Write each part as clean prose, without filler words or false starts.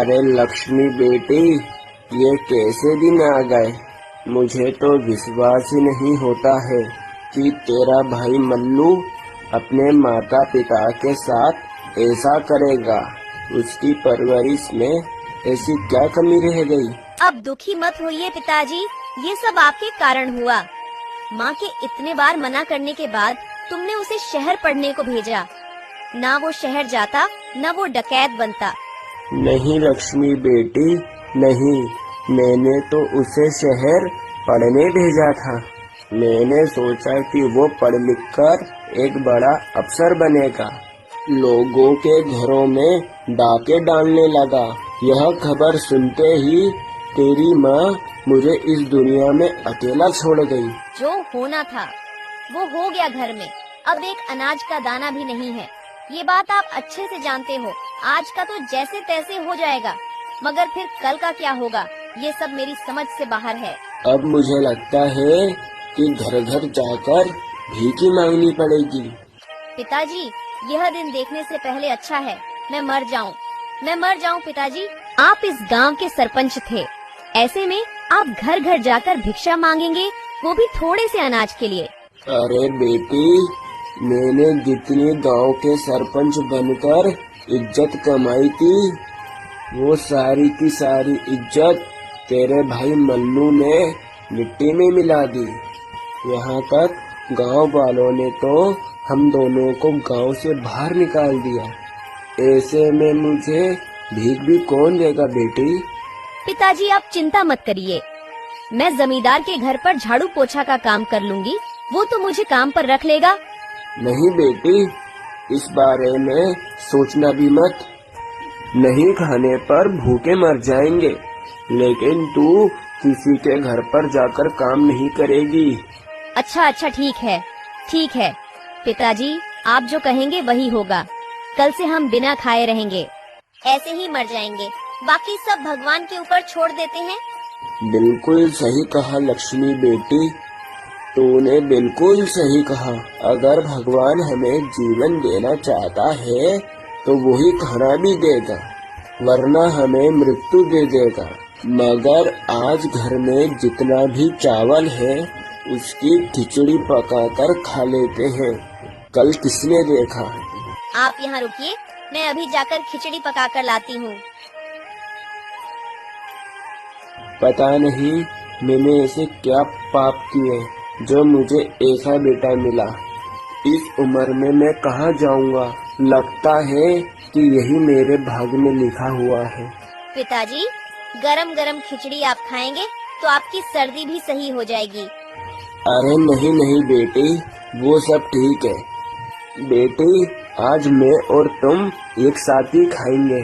अरे लक्ष्मी बेटी, ये कैसे दिन आ गए। मुझे तो विश्वास ही नहीं होता है कि तेरा भाई मल्लू अपने माता पिता के साथ ऐसा करेगा। उसकी परवरिश में ऐसी क्या कमी रह गई। अब दुखी मत होइए पिताजी, ये सब आपके कारण हुआ। माँ के इतने बार मना करने के बाद तुमने उसे शहर पढ़ने को भेजा। ना वो शहर जाता, ना वो डकैत बनता। नहीं लक्ष्मी बेटी, नहीं, मैंने तो उसे शहर पढ़ने भेजा था। मैंने सोचा कि वो पढ़ लिख कर एक बड़ा अफसर बनेगा। लोगों के घरों में डाके डालने लगा। यह खबर सुनते ही तेरी माँ मुझे इस दुनिया में अकेला छोड़ गई। जो होना था वो हो गया घर में। अब एक अनाज का दाना भी नहीं है। ये बात आप अच्छे से जानते हो। आज का तो जैसे तैसे हो जाएगा, मगर फिर कल का क्या होगा, ये सब मेरी समझ से बाहर है। अब मुझे लगता है कि घर घर जाकर भीख मांगनी पड़ेगी। पिताजी, यह दिन देखने से पहले अच्छा है मैं मर जाऊं पिताजी। आप इस गांव के सरपंच थे, ऐसे में आप घर घर जाकर भिक्षा मांगेंगे, वो भी थोड़े से अनाज के लिए। अरे बेटी, मैंने जितनी गांव के सरपंच बनकर इज्जत कमाई थी, वो सारी की सारी इज्जत तेरे भाई मल्लू ने मिट्टी में मिला दी। यहाँ तक गांव वालों ने तो हम दोनों को गांव से बाहर निकाल दिया। ऐसे में मुझे भीख भी कौन देगा बेटी। पिताजी आप चिंता मत करिए, मैं जमींदार के घर पर झाड़ू पोछा का काम कर लूंगी, वो तो मुझे काम पर रख लेगा। नहीं बेटी, इस बारे में सोचना भी मत। नहीं खाने पर भूखे मर जाएंगे, लेकिन तू किसी के घर पर जाकर काम नहीं करेगी। अच्छा ठीक है पिताजी, आप जो कहेंगे वही होगा। कल से हम बिना खाए रहेंगे, ऐसे ही मर जाएंगे, बाकी सब भगवान के ऊपर छोड़ देते हैं। बिल्कुल सही कहा लक्ष्मी बेटी, तूने बिल्कुल सही कहा। अगर भगवान हमें जीवन देना चाहता है तो वही खाना भी देगा, वरना हमें मृत्यु दे देगा। मगर आज घर में जितना भी चावल है उसकी खिचड़ी पकाकर खा लेते हैं। कल किसने देखा। आप यहाँ रुकिए, मैं अभी जाकर खिचड़ी पकाकर लाती हूँ। पता नहीं मैंने ऐसे क्या पाप किए जो मुझे ऐसा बेटा मिला। इस उम्र में मैं कहाँ जाऊँगा। लगता है कि यही मेरे भाग्य में लिखा हुआ है। पिताजी, गरम गरम खिचड़ी आप खाएंगे तो आपकी सर्दी भी सही हो जाएगी। अरे नहीं बेटी, वो सब ठीक है। बेटी, आज मैं और तुम एक साथ ही खाएंगे।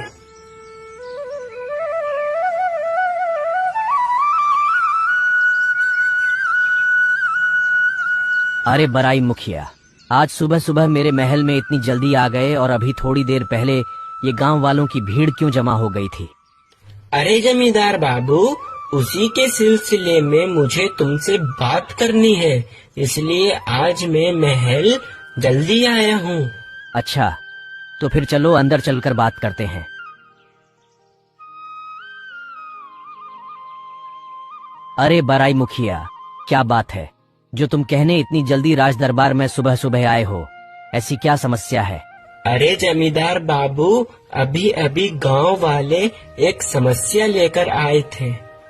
अरे बराई मुखिया, आज सुबह सुबह मेरे महल में इतनी जल्दी आ गए और अभी थोड़ी देर पहले ये गांव वालों की भीड़ क्यों जमा हो गई थी। अरे जमींदार बाबू, उसी के सिलसिले में मुझे तुमसे बात करनी है, इसलिए आज मैं महल जल्दी आया हूँ। अच्छा, तो फिर चलो अंदर चलकर बात करते हैं। अरे बराई मुखिया, क्या बात है जो तुम कहने इतनी जल्दी राज दरबार में सुबह सुबह आए हो। ऐसी क्या समस्या है। अरे जमींदार बाबू, अभी अभी गांव वाले एक समस्या लेकर आए थे।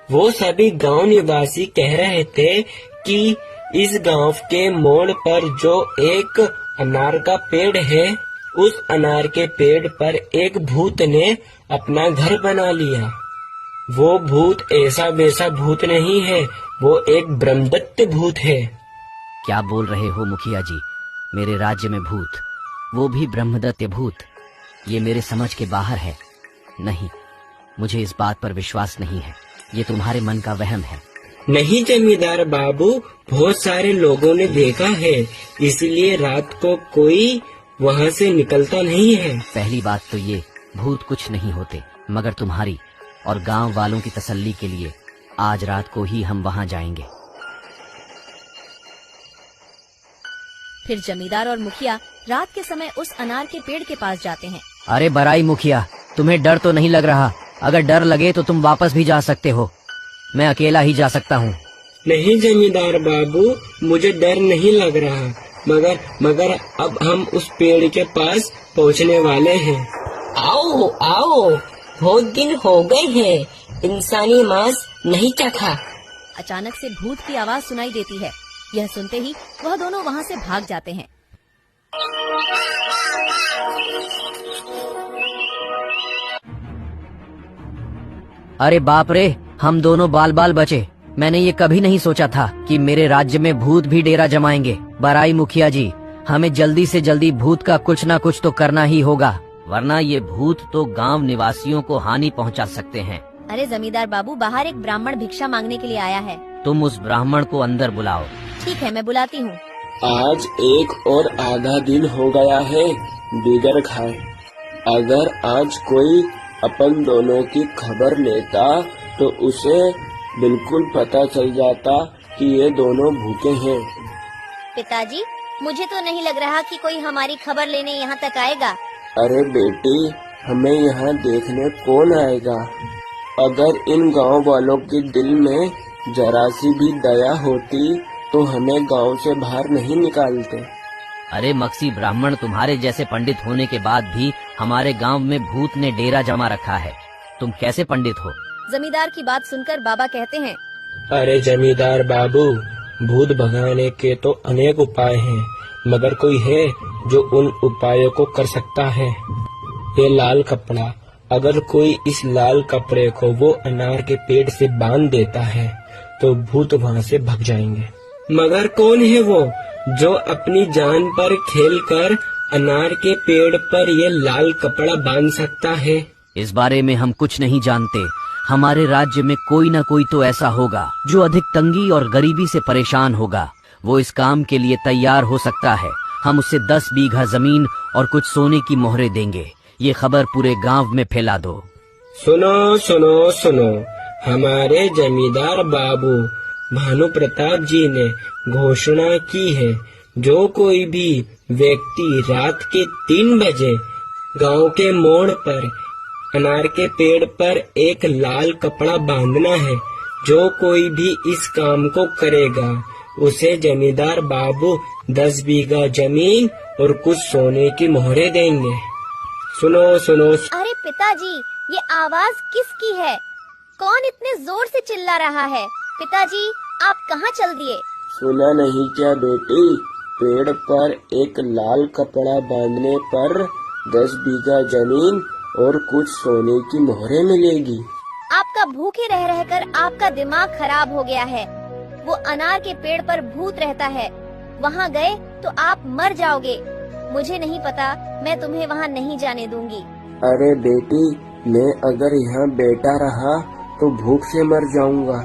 वो सभी गांव निवासी कह रहे थे कि इस गांव के मोड़ पर जो एक अनार का पेड़ है, उस अनार के पेड़ पर एक भूत ने अपना घर बना लिया। वो भूत ऐसा वैसा भूत नहीं है, वो एक ब्रह्मदत्त भूत है। क्या बोल रहे हो मुखिया जी, मेरे राज्य में भूत, वो भी ब्रह्मदत्त भूत। ये मेरे समझ के बाहर है। नहीं, मुझे इस बात पर विश्वास नहीं है। ये तुम्हारे मन का वहम है। नहीं जमींदार बाबू, बहुत सारे लोगों ने देखा है, इसलिए रात को कोई वहाँ से निकलता नहीं है। पहली बात तो ये, भूत कुछ नहीं होते, मगर तुम्हारी और गांव वालों की तसल्ली के लिए आज रात को ही हम वहाँ जाएंगे। फिर जमींदार और मुखिया रात के समय उस अनार के पेड़ के पास जाते हैं। अरे बराई मुखिया, तुम्हें डर तो नहीं लग रहा। अगर डर लगे तो तुम वापस भी जा सकते हो, मैं अकेला ही जा सकता हूँ। नहीं जमींदार बाबू, मुझे डर नहीं लग रहा, मगर अब हम उस पेड़ के पास पहुँचने वाले हैं। आओ आओ, बहुत दिन हो गए हैं इंसानी मांस नहीं चखा। अचानक से भूत की आवाज सुनाई देती है। यह सुनते ही वह दोनों वहाँ से भाग जाते हैं। अरे बाप रे, हम दोनों बाल बाल बचे। मैंने ये कभी नहीं सोचा था कि मेरे राज्य में भूत भी डेरा जमाएंगे। बराई मुखिया जी, हमें जल्दी से जल्दी भूत का कुछ ना कुछ तो करना ही होगा, वरना ये भूत तो गांव निवासियों को हानि पहुंचा सकते हैं। अरे जमींदार बाबू, बाहर एक ब्राह्मण भिक्षा मांगने के लिए आया है। तुम उस ब्राह्मण को अंदर बुलाओ। ठीक है, मैं बुलाती हूँ। आज एक और आधा दिन हो गया है बिगर खाए। अगर आज कोई अपन दोनों की खबर लेता तो उसे बिल्कुल पता चल जाता कि ये दोनों भूखे हैं। पिताजी, मुझे तो नहीं लग रहा कि कोई हमारी खबर लेने यहाँ तक आएगा। अरे बेटी, हमें यहाँ देखने कौन आएगा? अगर इन गांव वालों के दिल में जरा सी भी दया होती तो हमें गांव से बाहर नहीं निकालते। अरे मक्सी ब्राह्मण, तुम्हारे जैसे पंडित होने के बाद भी हमारे गांव में भूत ने डेरा जमा रखा है। तुम कैसे पंडित हो? जमींदार की बात सुनकर बाबा कहते हैं, अरे जमींदार बाबू, भूत भगाने के तो अनेक उपाय हैं, मगर कोई है जो उन उपायों को कर सकता है। ये लाल कपड़ा, अगर कोई इस लाल कपड़े को वो अनार के पेड़ से बांध देता है तो भूत वहाँ से भाग जाएंगे। मगर कौन है वो जो अपनी जान पर खेलकर अनार के पेड़ पर ये लाल कपड़ा बांध सकता है? इस बारे में हम कुछ नहीं जानते। हमारे राज्य में कोई न कोई तो ऐसा होगा जो अधिक तंगी और गरीबी से परेशान होगा। वो इस काम के लिए तैयार हो सकता है। हम उसे 10 बीघा जमीन और कुछ सोने की मोहरें देंगे। ये खबर पूरे गांव में फैला दो। सुनो सुनो सुनो, हमारे जमींदार बाबू भानु प्रताप जी ने घोषणा की है, जो कोई भी व्यक्ति रात के 3 बजे गांव के मोड़ पर अनार के पेड़ पर एक लाल कपड़ा बांधना है, जो कोई भी इस काम को करेगा उसे जमींदार बाबू 10 बीघा जमीन और कुछ सोने की मोहरें देंगे। सुनो सुनो। अरे पिताजी, ये आवाज किसकी है? कौन इतने जोर से चिल्ला रहा है? पिताजी, आप कहाँ चल दिए? सुना नहीं क्या बेटी? पेड़ पर एक लाल कपड़ा बांधने पर 10 बीघा जमीन और कुछ सोने की मोहरें मिलेगी। आपका भूखे रह रहकर आपका दिमाग खराब हो गया है। वो अनार के पेड़ पर भूत रहता है, वहाँ गए तो आप मर जाओगे। मुझे नहीं पता, मैं तुम्हें वहाँ नहीं जाने दूंगी। अरे बेटी, मैं अगर यहाँ बैठा रहा तो भूख से मर जाऊंगा।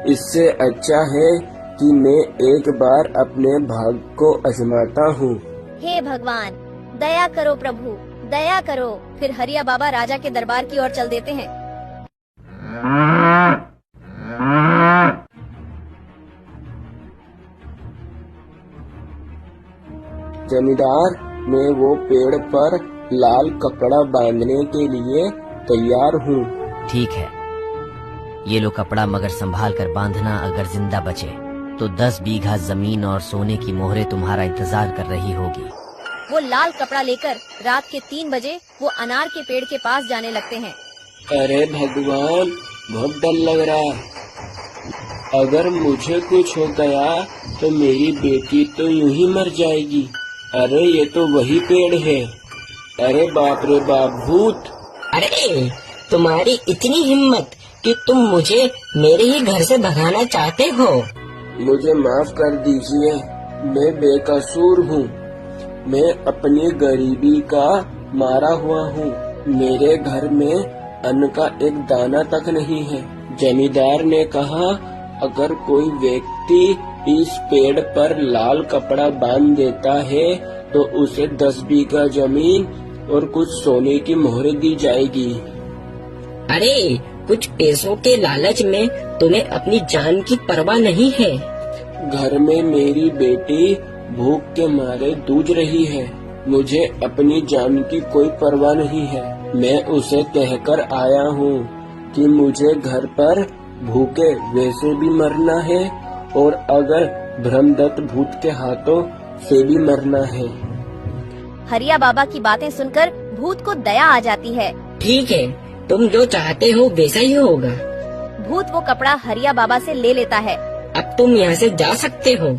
इससे अच्छा है कि मैं एक बार अपने भाग्य को आजमाता हूँ। हे भगवान, दया करो प्रभु, दया करो। फिर हरिया बाबा राजा के दरबार की ओर चल देते हैं। जमींदार, मैं वो पेड़ पर लाल कपड़ा बांधने के लिए तैयार हूँ। ठीक है, ये लो कपड़ा, मगर संभाल कर बांधना। अगर जिंदा बचे तो 10 बीघा जमीन और सोने की मोहरें तुम्हारा इंतजार कर रही होगी। वो लाल कपड़ा लेकर रात के 3 बजे वो अनार के पेड़ के पास जाने लगते हैं। अरे भगवान, बहुत डर लग रहा है। अगर मुझे कुछ हो गया तो मेरी बेटी तो यूं ही मर जाएगी। अरे ये तो वही पेड़ है। अरे बाप रे बाप, भूत! अरे तुम्हारी इतनी हिम्मत कि तुम मुझे मेरे ही घर से भगाना चाहते हो? मुझे माफ कर दीजिए, मैं बेकसूर हूँ। मैं अपनी गरीबी का मारा हुआ हूँ। मेरे घर में अन्न का एक दाना तक नहीं है। जमींदार ने कहा, अगर कोई व्यक्ति इस पेड़ पर लाल कपड़ा बांध देता है तो उसे 10 बीघा जमीन और कुछ सोने की मोहरें दी जाएगी। अरे कुछ पैसों के लालच में तुम्हें अपनी जान की परवाह नहीं है। घर में मेरी बेटी भूख के मारे जूझ रही है। मुझे अपनी जान की कोई परवाह नहीं है। मैं उसे कहकर आया हूँ कि मुझे घर पर भूखे वैसे भी मरना है और अगर ब्रह्मदत्त भूत के हाथों से भी मरना है। हरिया बाबा की बातें सुनकर भूत को दया आ जाती है। ठीक है, तुम जो चाहते हो वैसा ही होगा। भूत वो कपड़ा हरिया बाबा से ले लेता है। अब तुम यहाँ से जा सकते हो।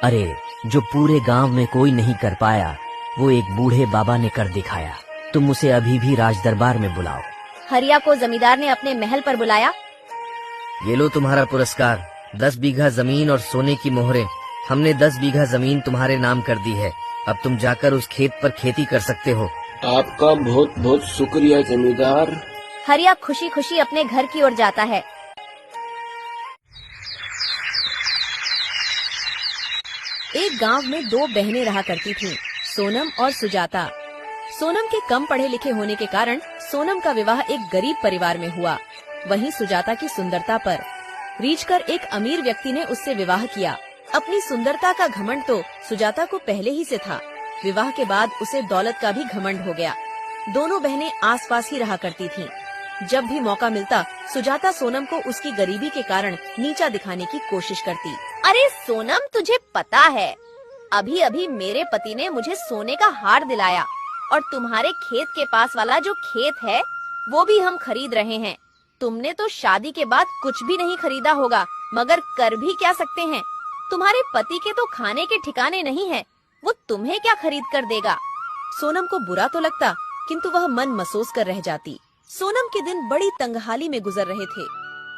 अरे, जो पूरे गांव में कोई नहीं कर पाया वो एक बूढ़े बाबा ने कर दिखाया। तुम उसे अभी भी राज दरबार में बुलाओ। हरिया को जमींदार ने अपने महल पर बुलाया। ये लो तुम्हारा पुरस्कार, 10 बीघा जमीन और सोने की मोहरें। हमने 10 बीघा जमीन तुम्हारे नाम कर दी है। अब तुम जाकर उस खेत पर खेती कर सकते हो। आपका बहुत बहुत शुक्रिया जमींदार। हरिया खुशी खुशी अपने घर की ओर जाता है। एक गांव में 2 बहनें रहा करती थीं, सोनम और सुजाता। सोनम के कम पढ़े लिखे होने के कारण सोनम का विवाह एक गरीब परिवार में हुआ। वहीं सुजाता की सुंदरता पर रीझ कर एक अमीर व्यक्ति ने उससे विवाह किया। अपनी सुंदरता का घमंड तो सुजाता को पहले ही से था। विवाह के बाद उसे दौलत का भी घमंड हो गया। दोनों बहनें आसपास ही रहा करती थीं। जब भी मौका मिलता सुजाता सोनम को उसकी गरीबी के कारण नीचा दिखाने की कोशिश करती। अरे सोनम, तुझे पता है अभी अभी मेरे पति ने मुझे सोने का हार दिलाया और तुम्हारे खेत के पास वाला जो खेत है वो भी हम खरीद रहे हैं। तुमने तो शादी के बाद कुछ भी नहीं खरीदा होगा, मगर कर भी क्या सकते हैं। तुम्हारे पति के तो खाने के ठिकाने नहीं है, वो तुम्हें क्या खरीद कर देगा। सोनम को बुरा तो लगता, किंतु वह मन महसूस कर रह जाती। सोनम के दिन बड़ी तंगहाली में गुजर रहे थे।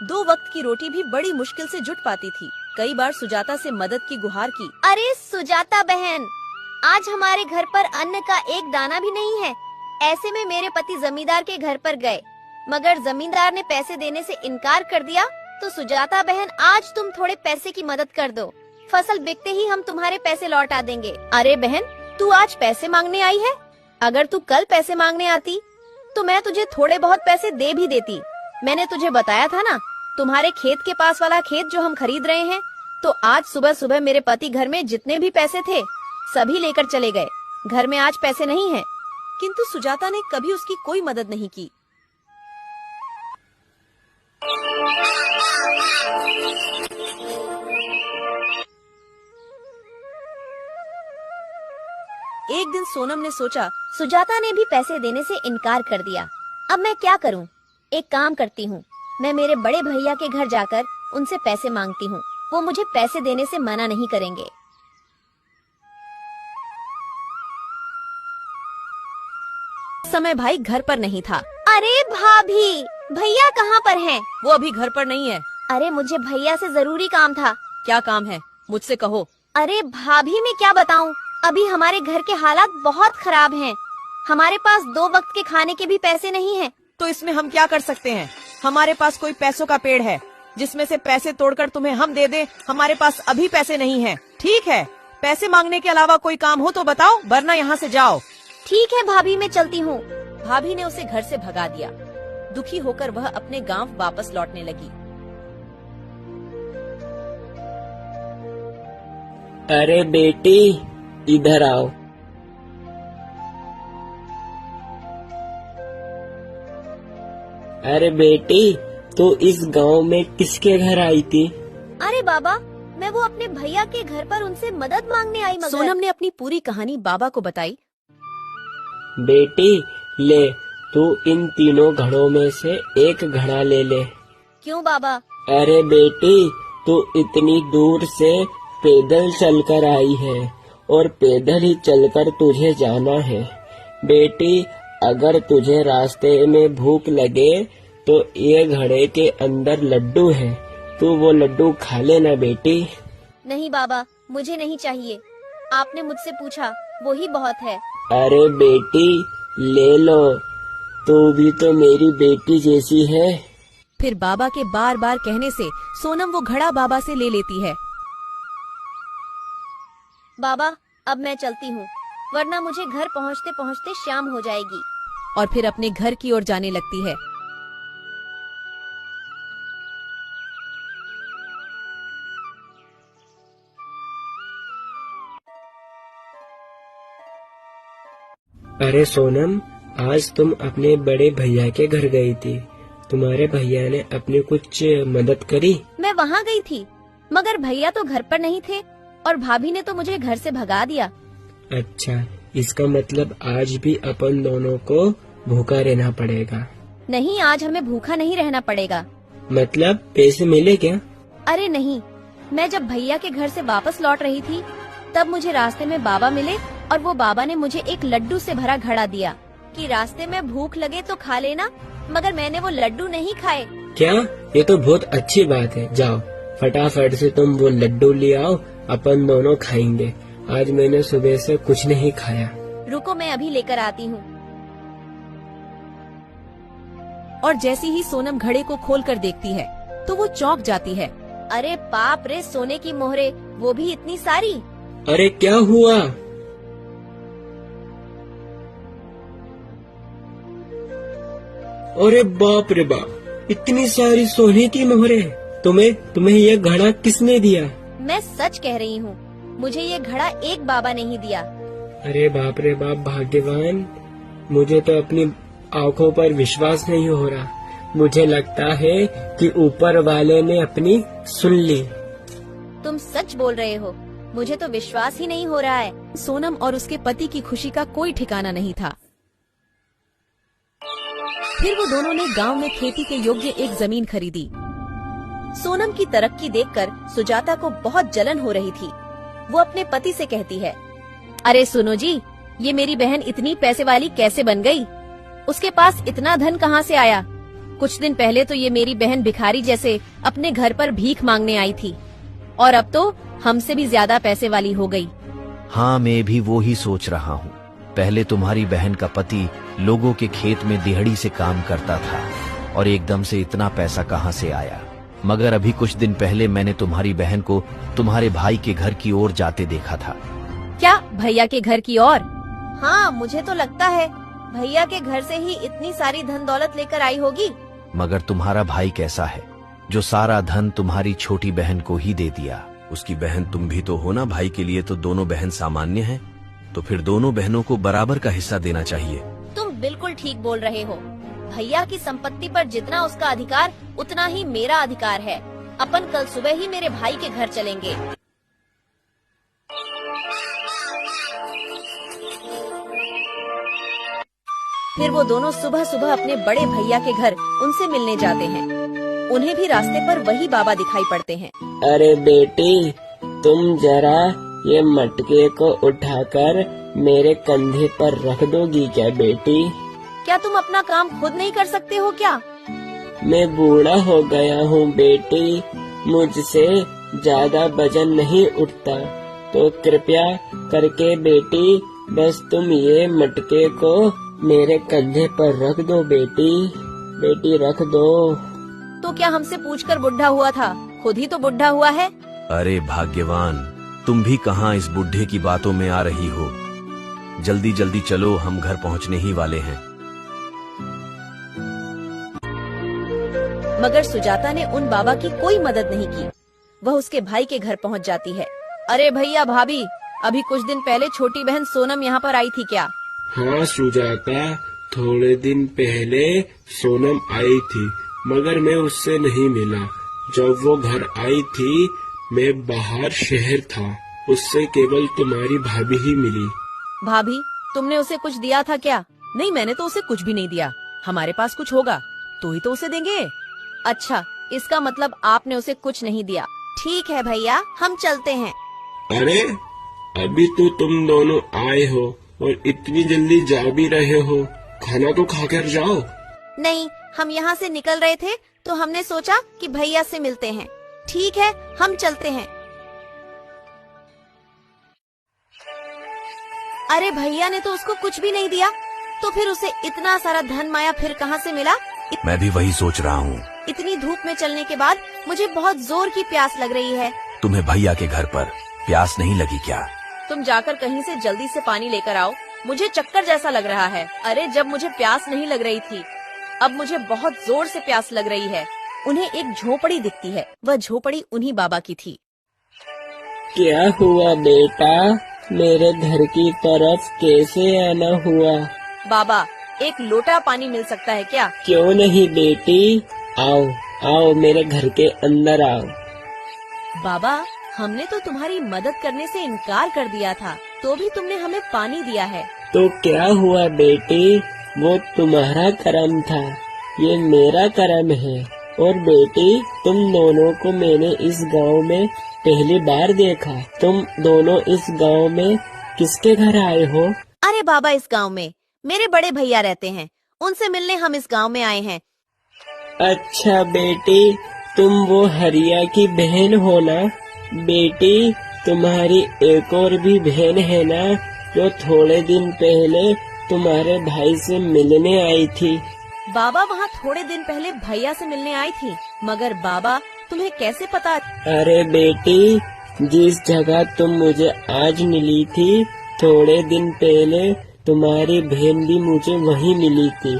2 वक्त की रोटी भी बड़ी मुश्किल से जुट पाती थी। कई बार सुजाता से मदद की गुहार की। अरे सुजाता बहन, आज हमारे घर पर अन्न का एक दाना भी नहीं है। ऐसे में मेरे पति जमींदार के घर पर गए, मगर जमींदार ने पैसे देने से इनकार कर दिया। तो सुजाता बहन, आज तुम थोड़े पैसे की मदद कर दो। फसल बिकते ही हम तुम्हारे पैसे लौटा देंगे। अरे बहन, तू आज पैसे मांगने आई है? अगर तू कल पैसे मांगने आती तो मैं तुझे थोड़े बहुत पैसे दे भी देती। मैंने तुझे बताया था ना, तुम्हारे खेत के पास वाला खेत जो हम खरीद रहे हैं। तो आज सुबह सुबह मेरे पति घर में जितने भी पैसे थे सभी लेकर चले गए। घर में आज पैसे नहीं हैं। किंतु सुजाता ने कभी उसकी कोई मदद नहीं की। एक दिन सोनम ने सोचा, सुजाता ने भी पैसे देने से इनकार कर दिया। अब मैं क्या करूं? एक काम करती हूं, मैं मेरे बड़े भैया के घर जाकर उनसे पैसे मांगती हूं। वो मुझे पैसे देने से मना नहीं करेंगे। समय भाई घर पर नहीं था। अरे भाभी, भैया कहाँ पर हैं? वो अभी घर पर नहीं है। अरे मुझे भैया से जरूरी काम था। क्या काम है? मुझसे कहो। अरे भाभी, मैं क्या बताऊं, अभी हमारे घर के हालात बहुत खराब हैं। हमारे पास 2 वक्त के खाने के भी पैसे नहीं हैं। तो इसमें हम क्या कर सकते हैं? हमारे पास कोई पैसों का पेड़ है जिसमें से पैसे तोड़कर तुम्हें हम दे दें। हमारे पास अभी पैसे नहीं हैं। ठीक है, पैसे मांगने के अलावा कोई काम हो तो बताओ, वरना यहाँ से जाओ। ठीक है भाभी, मैं चलती हूँ। भाभी ने उसे घर से भगा दिया। दुखी होकर वह अपने गांव वापस लौटने लगी। अरे बेटी, इधर आओ। अरे बेटी, तो इस गांव में किसके घर आई थी? अरे बाबा, मैं वो अपने भैया के घर पर उनसे मदद मांगने आई। मगर सोनम ने अपनी पूरी कहानी बाबा को बताई। बेटी ले, तू इन तीनों घड़ों में से एक घड़ा ले ले। क्यों बाबा? अरे बेटी, तू इतनी दूर से पैदल चलकर आई है और पैदल ही चलकर तुझे जाना है। बेटी, अगर तुझे रास्ते में भूख लगे तो ये घड़े के अंदर लड्डू है, तू वो लड्डू खा लेना बेटी। नहीं बाबा, मुझे नहीं चाहिए। आपने मुझसे पूछा, वो ही बहुत है। अरे बेटी, ले लो, तू भी तो मेरी बेटी जैसी है। फिर बाबा के बार बार कहने से सोनम वो घड़ा बाबा से ले लेती है। बाबा, अब मैं चलती हूँ, वरना मुझे घर पहुँचते पहुँचते शाम हो जाएगी। और फिर अपने घर की ओर जाने लगती है। अरे सोनम, आज तुम अपने बड़े भैया के घर गई थी। तुम्हारे भैया ने अपनी कुछ मदद करी? मैं वहाँ गई थी, मगर भैया तो घर पर नहीं थे और भाभी ने तो मुझे घर से भगा दिया। अच्छा, इसका मतलब आज भी अपन दोनों को भूखा रहना पड़ेगा। नहीं, आज हमें भूखा नहीं रहना पड़ेगा। मतलब पैसे मिले क्या? अरे नहीं, मैं जब भैया के घर से वापस लौट रही थी तब मुझे रास्ते में बाबा मिले और वो बाबा ने मुझे एक लड्डू से भरा घड़ा दिया कि रास्ते में भूख लगे तो खा लेना, मगर मैंने वो लड्डू नहीं खाए। क्या? ये तो बहुत अच्छी बात है। जाओ फटाफट से तुम वो लड्डू ले आओ, अपन दोनों खाएंगे। आज मैंने सुबह से कुछ नहीं खाया। रुको, मैं अभी लेकर आती हूँ। और जैसी ही सोनम घड़े को खोलकर देखती है तो वो चौंक जाती है। अरे बाप रे, सोने की मोहरे, वो भी इतनी सारी। अरे क्या हुआ? अरे बाप रे बाप, इतनी सारी सोने की मोहरे। तुम्हें यह घड़ा किसने दिया? मैं सच कह रही हूँ, मुझे ये घड़ा एक बाबा ने ही दिया। अरे बाप रे बाप, भाग्यवान। मुझे तो अपनी आंखों पर विश्वास नहीं हो रहा। मुझे लगता है कि ऊपर वाले ने अपनी सुन ली। तुम सच बोल रहे हो, मुझे तो विश्वास ही नहीं हो रहा है। सोनम और उसके पति की खुशी का कोई ठिकाना नहीं था। फिर वो दोनों ने गांव में खेती के योग्य एक जमीन खरीदी। सोनम की तरक्की देखकर सुजाता को बहुत जलन हो रही थी। वो अपने पति से कहती है, अरे सुनो जी, ये मेरी बहन इतनी पैसे वाली कैसे बन गई? उसके पास इतना धन कहाँ से आया? कुछ दिन पहले तो ये मेरी बहन भिखारी जैसे अपने घर पर भीख मांगने आई थी और अब तो हमसे भी ज्यादा पैसे वाली हो गई। हाँ, मैं भी वो ही सोच रहा हूँ। पहले तुम्हारी बहन का पति लोगों के खेत में दिहाड़ी से काम करता था और एकदम से इतना पैसा कहाँ से आया? मगर अभी कुछ दिन पहले मैंने तुम्हारी बहन को तुम्हारे भाई के घर की ओर जाते देखा था। क्या भैया के घर की ओर? हाँ, मुझे तो लगता है भैया के घर से ही इतनी सारी धन दौलत लेकर आई होगी। मगर तुम्हारा भाई कैसा है जो सारा धन तुम्हारी छोटी बहन को ही दे दिया? उसकी बहन तुम भी तो हो ना। भाई के लिए तो दोनों बहन सामान्य हैं, तो फिर दोनों बहनों को बराबर का हिस्सा देना चाहिए। तुम बिल्कुल ठीक बोल रहे हो। भैया की संपत्ति पर जितना उसका अधिकार उतना ही मेरा अधिकार है। अपन कल सुबह ही मेरे भाई के घर चलेंगे। फिर वो दोनों सुबह सुबह अपने बड़े भैया के घर उनसे मिलने जाते हैं। उन्हें भी रास्ते पर वही बाबा दिखाई पड़ते हैं। अरे बेटी, तुम जरा ये मटके को उठाकर मेरे कंधे पर रख दोगी क्या बेटी? क्या तुम अपना काम खुद नहीं कर सकते हो क्या? मैं बूढ़ा हो गया हूँ बेटी, मुझसे ज्यादा वजन नहीं उठता, तो कृपया करके बेटी बस तुम ये मटके को मेरे कंधे पर रख दो बेटी। बेटी रख दो। तो क्या हमसे पूछकर बुढ़ा हुआ था? खुद ही तो बुढ़ा हुआ है। अरे भाग्यवान, तुम भी कहाँ इस बुढ़े की बातों में आ रही हो? जल्दी जल्दी चलो, हम घर पहुँचने ही वाले हैं। मगर सुजाता ने उन बाबा की कोई मदद नहीं की। वह उसके भाई के घर पहुंच जाती है। अरे भैया भाभी, अभी कुछ दिन पहले छोटी बहन सोनम यहाँ पर आई थी क्या? हाँ सुजाता, थोड़े दिन पहले सोनम आई थी, मगर मैं उससे नहीं मिला। जब वो घर आई थी मैं बाहर शहर था, उससे केवल तुम्हारी भाभी ही मिली। भाभी, तुमने उसे कुछ दिया था क्या? नहीं, मैंने तो उसे कुछ भी नहीं दिया। हमारे पास कुछ होगा तो ही तो उसे देंगे। अच्छा, इसका मतलब आपने उसे कुछ नहीं दिया। ठीक है भैया, हम चलते हैं। अरे अभी तो तुम दोनों आए हो और इतनी जल्दी जा भी रहे हो, खाना तो खाकर जाओ। नहीं, हम यहाँ से निकल रहे थे तो हमने सोचा कि भैया से मिलते हैं। ठीक है, हम चलते हैं। अरे भैया ने तो उसको कुछ भी नहीं दिया, तो फिर उसे इतना सारा धन माया फिर कहाँ से मिला? मैं भी वही सोच रहा हूँ। इतनी धूप में चलने के बाद मुझे बहुत जोर की प्यास लग रही है। तुम्हें भैया के घर पर प्यास नहीं लगी क्या? तुम जाकर कहीं से जल्दी से पानी लेकर आओ, मुझे चक्कर जैसा लग रहा है। अरे जब मुझे प्यास नहीं लग रही थी, अब मुझे बहुत जोर से प्यास लग रही है। उन्हें एक झोपड़ी दिखती है। वह झोपड़ी उन्हीं बाबा की थी। क्या हुआ बेटा, मेरे घर की तरफ कैसे आना हुआ? बाबा, एक लोटा पानी मिल सकता है क्या? क्यों नहीं बेटी, आओ आओ मेरे घर के अंदर आओ। बाबा, हमने तो तुम्हारी मदद करने से इनकार कर दिया था, तो भी तुमने हमें पानी दिया है। तो क्या हुआ बेटी, वो तुम्हारा कर्म था, ये मेरा कर्म है। और बेटी, तुम दोनों को मैंने इस गांव में पहली बार देखा। तुम दोनों इस गांव में किसके घर आए हो? अरे बाबा, इस गांव में मेरे बड़े भैया रहते हैं, उनसे मिलने हम इस गांव में आए हैं। अच्छा बेटी, तुम वो हरिया की बहन हो ना? बेटी, तुम्हारी एक और भी बहन है ना, जो थोड़े दिन पहले तुम्हारे भाई से मिलने आई थी? बाबा, वहाँ थोड़े दिन पहले भैया से मिलने आई थी, मगर बाबा तुम्हें कैसे पता? अरे बेटी, जिस जगह तुम मुझे आज मिली थी, थोड़े दिन पहले तुम्हारी बहन भी मुझे वहीं मिली थी।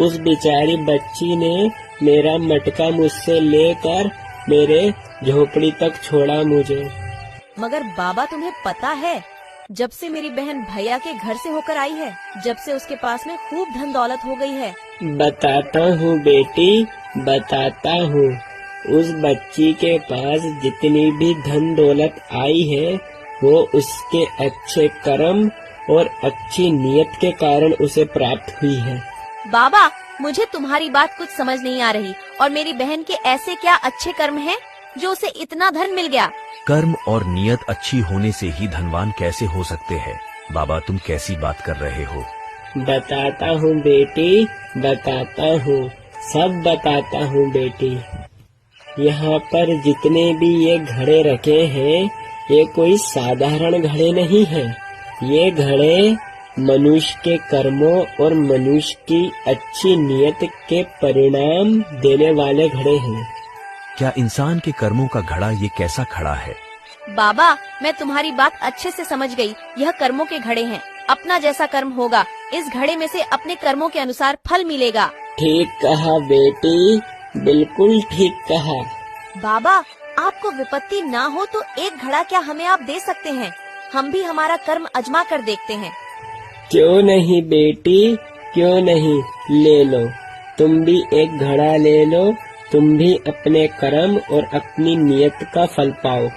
उस बेचारी बच्ची ने मेरा मटका मुझसे लेकर मेरे झोपड़ी तक छोड़ा मुझे। मगर बाबा, तुम्हें पता है, जब से मेरी बहन भैया के घर से होकर आई है, जब से उसके पास में खूब धन दौलत हो गई है। बताता हूँ बेटी, बताता हूँ। उस बच्ची के पास जितनी भी धन दौलत आई है, वो उसके अच्छे कर्म और अच्छी नियत के कारण उसे प्राप्त हुई है। बाबा, मुझे तुम्हारी बात कुछ समझ नहीं आ रही, और मेरी बहन के ऐसे क्या अच्छे कर्म हैं जो उसे इतना धन मिल गया? कर्म और नियत अच्छी होने से ही धनवान कैसे हो सकते हैं? बाबा, तुम कैसी बात कर रहे हो? बताता हूँ बेटी, बताता हूँ, सब बताता हूँ बेटी। यहाँ पर जितने भी ये घड़े रखे हैं, ये कोई साधारण घड़े नहीं हैं। ये घड़े मनुष्य के कर्मों और मनुष्य की अच्छी नियत के परिणाम देने वाले घड़े हैं। क्या इंसान के कर्मों का घड़ा ये कैसा खड़ा है? बाबा, मैं तुम्हारी बात अच्छे से समझ गई। यह कर्मों के घड़े हैं। अपना जैसा कर्म होगा, इस घड़े में से अपने कर्मों के अनुसार फल मिलेगा। ठीक कहा बेटी, बिल्कुल ठीक कहा। बाबा, आपको विपत्ति ना हो तो एक घड़ा क्या हमें आप दे सकते हैं? हम भी हमारा कर्म अजमा कर देखते हैं। क्यों नहीं बेटी, क्यों नहीं, ले लो। तुम भी एक घड़ा ले लो, तुम भी अपने कर्म और अपनी नियत का फल पाओ।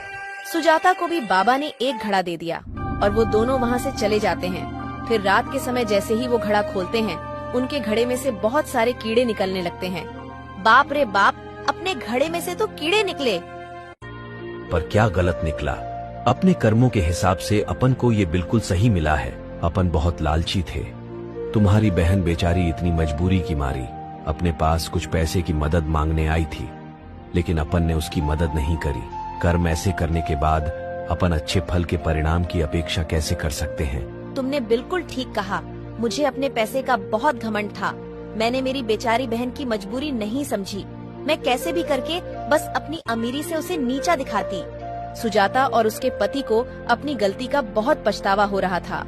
सुजाता को भी बाबा ने एक घड़ा दे दिया और वो दोनों वहाँ से चले जाते हैं। फिर रात के समय जैसे ही वो घड़ा खोलते हैं, उनके घड़े में से बहुत सारे कीड़े निकलने लगते हैं। बाप रे बाप, अपने घड़े में से तो कीड़े निकले। पर क्या गलत निकला? अपने कर्मों के हिसाब से अपन को ये बिल्कुल सही मिला है। अपन बहुत लालची थे। तुम्हारी बहन बेचारी इतनी मजबूरी की मारी अपने पास कुछ पैसे की मदद मांगने आई थी, लेकिन अपन ने उसकी मदद नहीं करी। कर्म ऐसे करने के बाद अपन अच्छे फल के परिणाम की अपेक्षा कैसे कर सकते हैं? तुमने बिल्कुल ठीक कहा। मुझे अपने पैसे का बहुत घमंड था। मैंने मेरी बेचारी बहन की मजबूरी नहीं समझी। मैं कैसे भी करके बस अपनी अमीरी से उसे नीचा दिखाती। सुजाता और उसके पति को अपनी गलती का बहुत पछतावा हो रहा था।